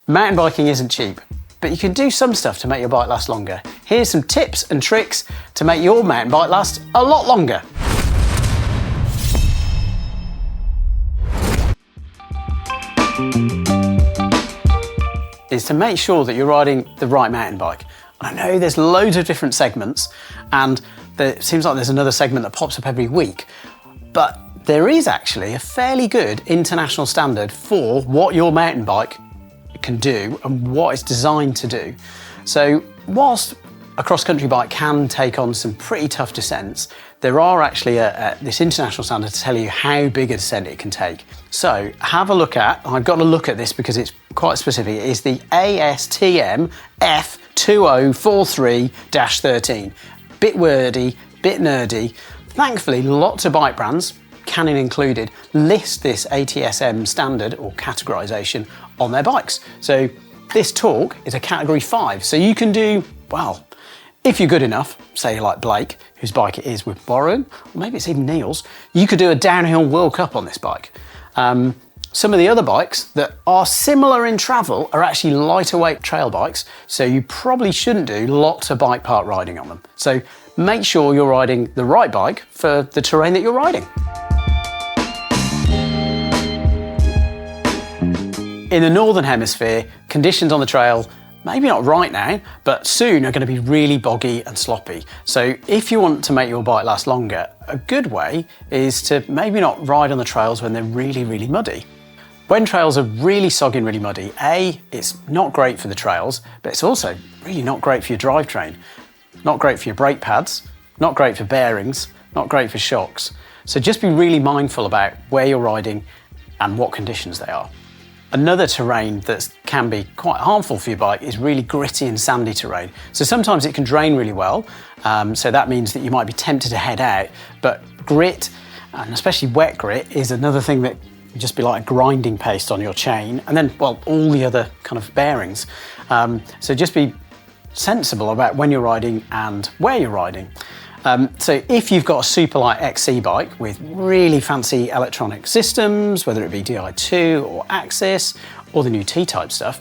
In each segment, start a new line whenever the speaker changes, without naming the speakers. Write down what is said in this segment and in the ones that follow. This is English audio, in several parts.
Mountain biking isn't cheap, but you can do some stuff to make your bike last longer. Here's some tips and tricks to make your mountain bike last a lot longer. Is to make sure that you're riding the right mountain bike. I know there's loads of different segments, and it seems like there's another segment that pops up every week, but there is actually a fairly good international standard for what your mountain bike can do and what it's designed to do. So whilst a cross-country bike can take on some pretty tough descents, there are actually this international standard to tell you how big a descent it can take. So have a look at, I've got to look at this because it's quite specific, it is the ASTM F2043-13. Bit wordy, bit nerdy. Thankfully, lots of bike brands, Canon included, list this ATSM standard or categorization on their bikes. So this torque is a category 5. So you can do, well, if you're good enough, say like Blake, whose bike it is we're borrowing, or maybe it's even Neil's, you could do a downhill World Cup on this bike. Some of the other bikes that are similar in travel are actually lighter weight trail bikes, so you probably shouldn't do lots of bike park riding on them. So make sure you're riding the right bike for the terrain that you're riding. In the Northern Hemisphere, conditions on the trail, maybe not right now, but soon are going to be really boggy and sloppy. So if you want to make your bike last longer, a good way is to maybe not ride on the trails when they're really, really muddy. When trails are really soggy and really muddy, A, it's not great for the trails, but it's also really not great for your drivetrain. Not great for your brake pads, not great for bearings, not great for shocks. So just be really mindful about where you're riding and what conditions they are. Another terrain that can be quite harmful for your bike is really gritty and sandy terrain. So sometimes it can drain really well, so that means that you might be tempted to head out, but grit, and especially wet grit, is another thing that can just be like grinding paste on your chain, and then, well, all the other kind of bearings. So just be sensible about when you're riding and where you're riding. So if you've got a super light XC bike with really fancy electronic systems, whether it be Di2 or Axis or the new T-Type stuff,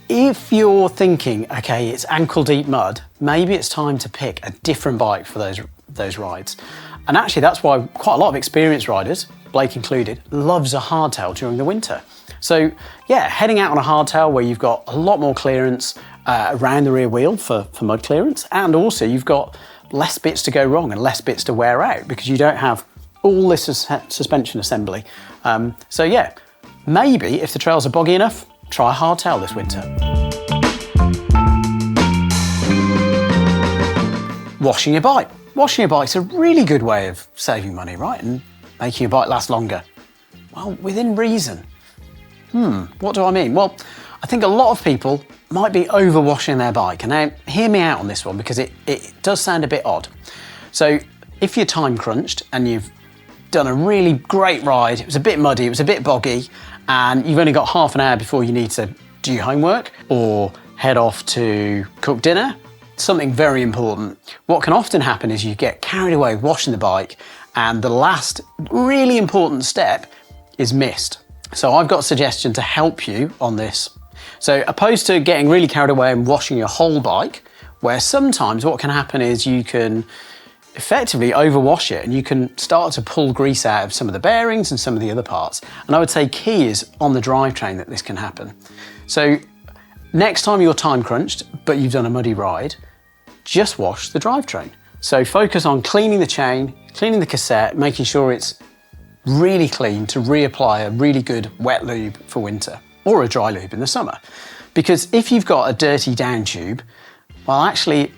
if you're thinking, okay, it's ankle deep mud, maybe it's time to pick a different bike for those rides. And actually that's why quite a lot of experienced riders, Blake included, loves a hardtail during the winter. So yeah, heading out on a hardtail where you've got a lot more clearance around the rear wheel for mud clearance, and also you've got less bits to go wrong and less bits to wear out because you don't have all this suspension assembly. So yeah, maybe if the trails are boggy enough, try a hardtail this winter. Washing your bike. Washing your bike's a really good way of saving money, right? And making your bike last longer. Well, within reason. What do I mean? Well, I think a lot of people might be overwashing their bike. And now, hear me out on this one because it does sound a bit odd. So if you're time crunched and you've done a really great ride, it was a bit muddy, it was a bit boggy, and you've only got half an hour before you need to do your homework or head off to cook dinner, something very important. What can often happen is you get carried away washing the bike and the last really important step is missed. So I've got a suggestion to help you on this. So opposed to getting really carried away and washing your whole bike, where sometimes what can happen is you can effectively overwash it and you can start to pull grease out of some of the bearings and some of the other parts. And I would say key is on the drivetrain that this can happen. So next time you're time crunched, but you've done a muddy ride, just wash the drivetrain. So focus on cleaning the chain, cleaning the cassette, making sure it's really clean to reapply a really good wet lube for winter or a dry lube in the summer. Because if you've got a dirty down tube, well, actually,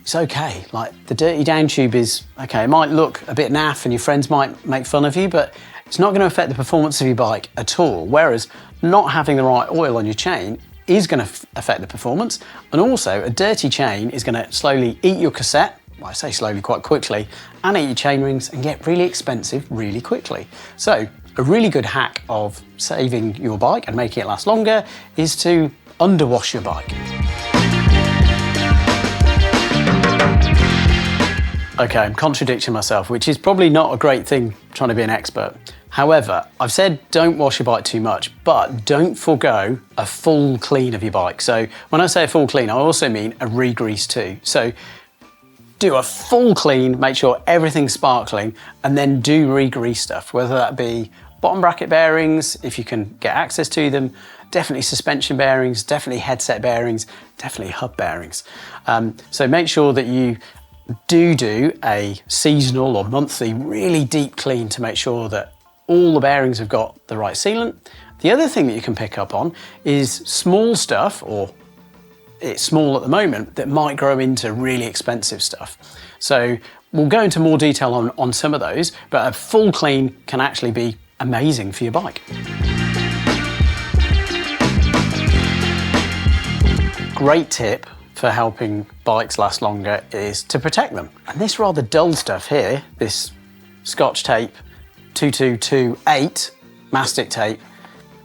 it's okay. Like the dirty down tube is, okay, it might look a bit naff and your friends might make fun of you, but it's not going to affect the performance of your bike at all. Whereas not having the right oil on your chain is going to affect the performance. And also a dirty chain is going to slowly eat your cassette, well, I say slowly, quite quickly, and eat your chain rings and get really expensive really quickly. So a really good hack of saving your bike and making it last longer is to underwash your bike. Okay, I'm contradicting myself, which is probably not a great thing trying to be an expert. However, I've said don't wash your bike too much, but don't forego a full clean of your bike. So when I say a full clean, I also mean a re-grease too. So do a full clean, make sure everything's sparkling, and then do re-grease stuff, whether that be bottom bracket bearings, if you can get access to them, definitely suspension bearings, definitely headset bearings, definitely hub bearings. So make sure that you do a seasonal or monthly really deep clean to make sure that all the bearings have got the right sealant. The other thing that you can pick up on is small stuff, or it's small at the moment, that might grow into really expensive stuff. So we'll go into more detail on some of those, but a full clean can actually be amazing for your bike. Great tip for helping bikes last longer is to protect them. And this rather dull stuff here, this Scotch tape 2228 mastic tape,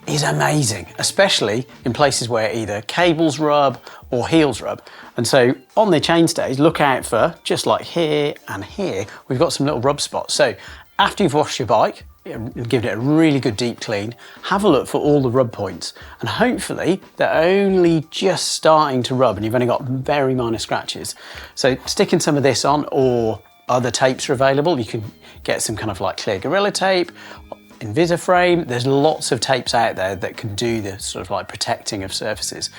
is amazing, especially in places where either cables rub or heels rub. And so on the chainstays, look out for, just like here and here, we've got some little rub spots. So after you've washed your bike, give it a really good deep clean, have a look for all the rub points, and hopefully they're only just starting to rub and you've only got very minor scratches. So sticking some of this on, or other tapes are available. You can get some kind of like clear Gorilla tape, Invisiframe. There's lots of tapes out there that can do the sort of like protecting of surfaces.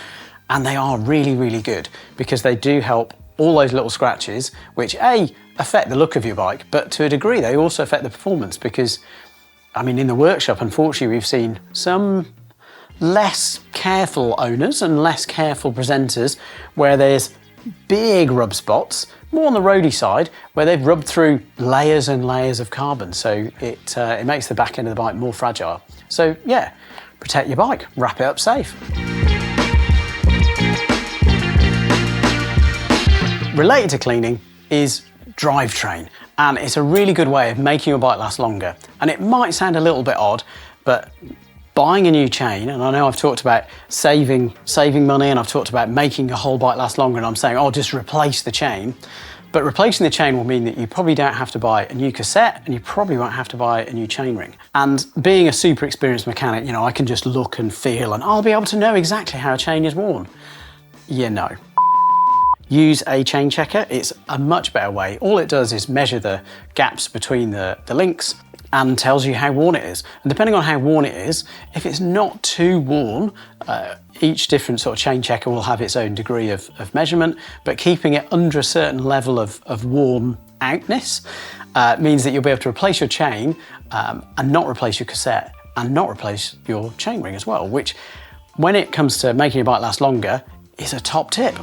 And they are really, really good because they do help all those little scratches, which affect the look of your bike, but to a degree they also affect the performance because, I mean, in the workshop, unfortunately, we've seen some less careful owners and less careful presenters where there's big rub spots, more on the roadie side, where they've rubbed through layers and layers of carbon, so it makes the back end of the bike more fragile. So yeah, protect your bike, wrap it up safe. Related to cleaning is Drivetrain, and it's a really good way of making your bike last longer. And it might sound a little bit odd, but buying a new chain, and I know I've talked about saving money, and I've talked about making your whole bike last longer, and I'm saying, oh, just replace the chain. But replacing the chain will mean that you probably don't have to buy a new cassette, and you probably won't have to buy a new chainring. And being a super experienced mechanic, you know, I can just look and feel, and I'll be able to know exactly how a chain is worn. No. Use a chain checker. It's a much better way. All it does is measure the gaps between the links and tells you how worn it is. And depending on how worn it is, if it's not too worn, each different sort of chain checker will have its own degree of measurement, but keeping it under a certain level of worn outness means that you'll be able to replace your chain and not replace your cassette and not replace your chainring as well, which when it comes to making your bike last longer is a top tip.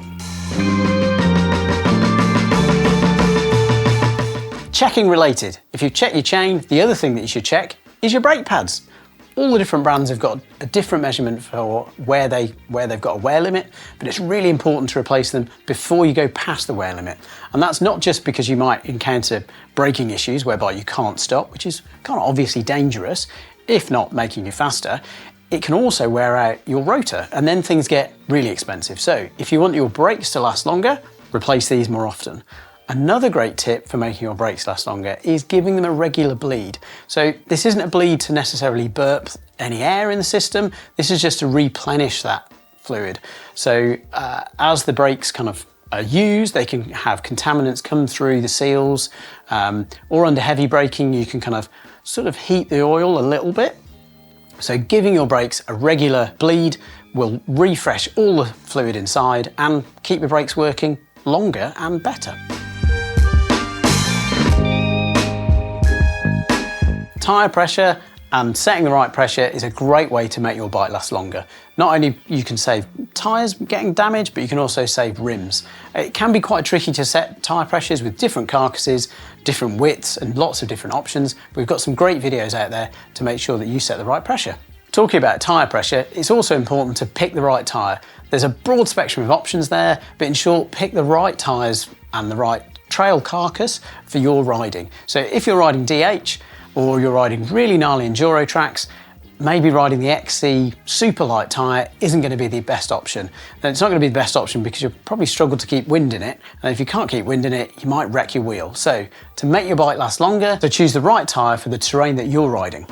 Checking related. If you check your chain, the other thing that you should check is your brake pads. All the different brands have got a different measurement for where they've got a wear limit, but it's really important to replace them before you go past the wear limit. And that's not just because you might encounter braking issues whereby you can't stop, which is kind of obviously dangerous, if not making you faster. It can also wear out your rotor, and then things get really expensive. So if you want your brakes to last longer, replace these more often. Another great tip for making your brakes last longer is giving them a regular bleed. So this isn't a bleed to necessarily burp any air in the system, this is just to replenish that fluid. So as the brakes kind of are used, they can have contaminants come through the seals, or under heavy braking you can kind of sort of heat the oil a little bit. So giving your brakes a regular bleed will refresh all the fluid inside and keep your brakes working longer and better. Tyre pressure and setting the right pressure is a great way to make your bike last longer. Not only you can save tyres getting damaged, but you can also save rims. It can be quite tricky to set tyre pressures with different carcasses, different widths, and lots of different options. We've got some great videos out there to make sure that you set the right pressure. Talking about tyre pressure, it's also important to pick the right tyre. There's a broad spectrum of options there, but in short, pick the right tyres and the right trail carcass for your riding. So if you're riding DH, or you're riding really gnarly enduro tracks, maybe riding the XC super light tyre isn't going to be the best option. And it's not going to be the best option because you'll probably struggle to keep wind in it. And if you can't keep wind in it, you might wreck your wheel. So to make your bike last longer, so choose the right tyre for the terrain that you're riding.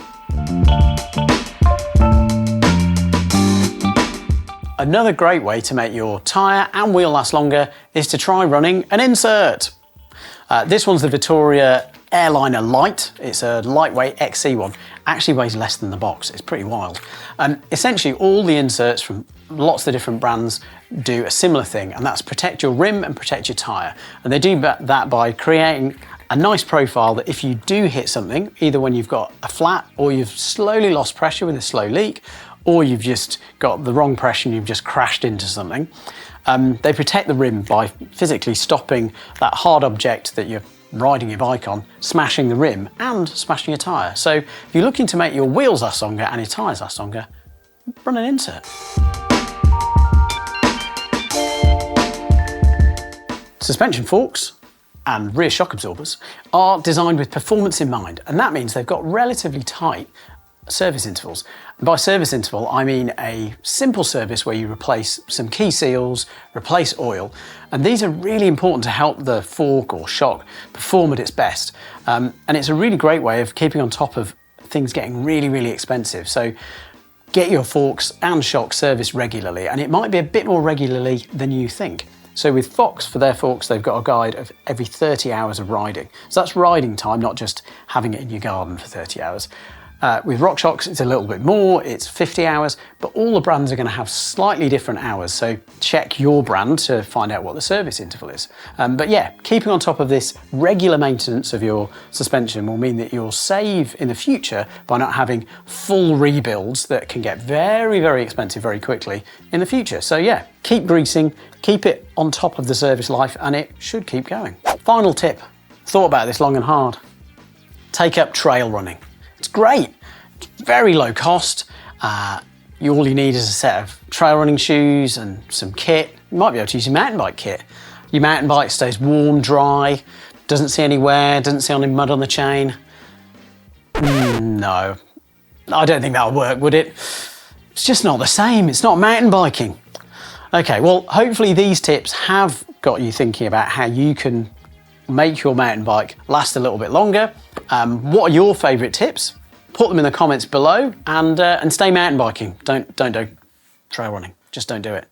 Another great way to make your tyre and wheel last longer is to try running an insert. This one's the Vittoria Airliner Light. It's a lightweight XC one. Actually weighs less than the box. It's pretty wild. Essentially, all the inserts from lots of different brands do a similar thing, and that's protect your rim and protect your tyre. And they do that by creating a nice profile that if you do hit something, either when you've got a flat or you've slowly lost pressure with a slow leak, or you've just got the wrong pressure and you've just crashed into something, they protect the rim by physically stopping that hard object that you're riding your bike on, smashing the rim and smashing your tyre. So if you're looking to make your wheels last longer and your tyres last longer, run an insert. Suspension forks and rear shock absorbers are designed with performance in mind, and that means they've got relatively tight service intervals. And by service interval, I mean a simple service where you replace some key seals, replace oil, and these are really important to help the fork or shock perform at its best. And it's a really great way of keeping on top of things getting really, really expensive. So get your forks and shocks serviced regularly, and it might be a bit more regularly than you think. So with Fox, for their forks, they've got a guide of every 30 hours of riding. So that's riding time, not just having it in your garden for 30 hours. With RockShox, it's a little bit more, it's 50 hours, but all the brands are going to have slightly different hours, so check your brand to find out what the service interval is. But yeah, keeping on top of this regular maintenance of your suspension will mean that you'll save in the future by not having full rebuilds that can get very, very expensive very quickly in the future. So yeah, keep greasing, keep it on top of the service life, and it should keep going. Final tip, thought about this long and hard. Take up trail running. It's great, it's very low cost. All you need is a set of trail running shoes and some kit. You might be able to use your mountain bike kit. Your mountain bike stays warm, dry, doesn't see any wear, doesn't see any mud on the chain. No, I don't think that'll work, would it? It's just not the same, it's not mountain biking. Okay, well, hopefully these tips have got you thinking about how you can make your mountain bike last a little bit longer. What are your favourite tips? Put them in the comments below, and stay mountain biking. Don't trail running. Just don't do it.